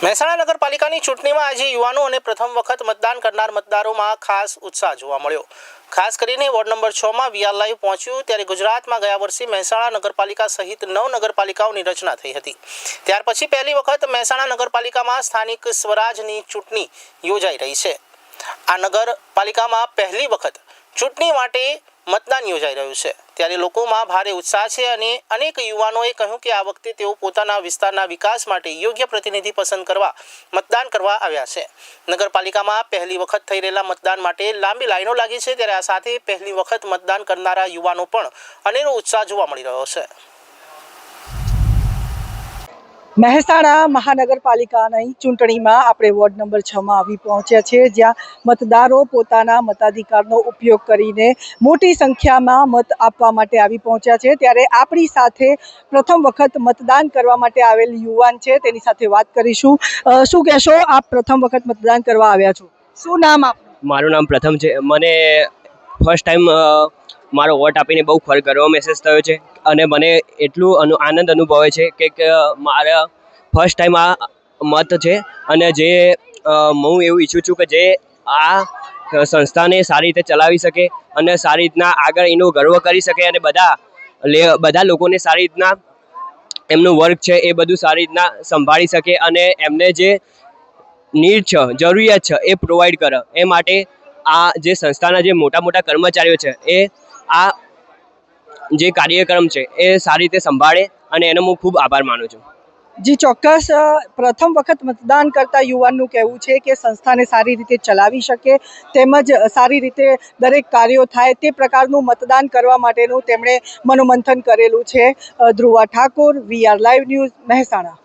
મહેસાણા નગરપાલિકાની ચૂંટણીમાં આજે યુવાનો અને પ્રથમ વખત મતદાન કરનાર મતદારોમાં ખાસ ઉત્સાહ જોવા મળ્યો। ખાસ કરીને વોર્ડ નંબર 6માં વીઆર લાઈવ પહોંચ્યું ત્યારે ગુજરાતમાં ગયા વર્ષે મહેસાણા નગરપાલિકા સહિત 9 નગરપાલિકાઓની રચના થઈ હતી। ત્યાર પછી પહેલી વખત મહેસાણા નગરપાલિકામાં સ્થાનિક સ્વરાજની ચૂંટણી યોજાઈ રહી છે। આ નગરપાલિકામાં પહેલી વખત ચૂંટણી માટે मतदान योजाई रह्युं छे त्यारे लोकोमां भारे उत्साह छे अने अनेक युवानोए कह्युं के आ वखते तेओ पोताना विस्तारना विकास माटे योग्य प्रतिनिधि पसंद करवा मतदान करवा आव्या छे। नगरपालिकामां पहली वखत थई रहेला मतदान माटे लांबी लाइनो लागी छे त्यारे आ साथे पहली वखत मतदान करनारा युवानो पण अनेरो उत्साह जोवा मळी रह्यो छे। મહેસાણા મહાનગરપાલિકાની ચૂંટણીમાં આપણે વોર્ડ નંબર 6માં આવી પહોંચ્યા છે, જ્યાં મતદારો પોતાના મતાધિકારનો ઉપયોગ કરીને મોટી સંખ્યામાં મત આપવા માટે આવી પહોંચ્યા છે। ત્યારે આપણી સાથે પ્રથમ વખત મતદાન કરવા માટે આવેલ યુવાન છે, તેની સાથે વાત કરીશું। શું કહેશો, આપ પ્રથમ વખત મતદાન કરવા આવ્યા છો, શું નામ આપનું? મારું નામ પ્રથમ છે। મને ફર્સ્ટ ટાઈમ મારો વોટ આપીને બહુ ગર્વ મહેસૂસ થયો છે અને મને એટલું આનંદ અનુભવે છે કે મારા ફર્સ્ટ ટાઈમ આ મત છે અને જે હું એવું ઈચ્છું છું કે જે આ સંસ્થાને સારી રીતે ચલાવી શકે અને સારી રીતના આગળ એનો ગર્વ કરી શકે અને બધા લોકોને સારી રીતના એમનું વર્ક છે એ બધું સારી રીતના સંભાળી શકે અને એમને જે નીડ છે, જરૂરિયાત છે એ પ્રોવાઈડ કરે। એ માટે આ જે સંસ્થાના જે મોટા મોટા કર્મચારીઓ છે એ આ જે કાર્યક્રમ છે એ સારી રીતે સંભાળે અને એનો હું ખૂબ આભાર માનું છું। જી ચોક્કસ, પ્રથમ વખત મતદાન કરતા યુવાનનું કહેવું છે કે સંસ્થાને સારી રીતે ચલાવી શકે તેમજ સારી રીતે દરેક કાર્યો થાય તે પ્રકારનું મતદાન કરવા માટેનું તેમણે મનોમંથન કરેલું છે। Dhruva Thakor, VR live news, Mehsana.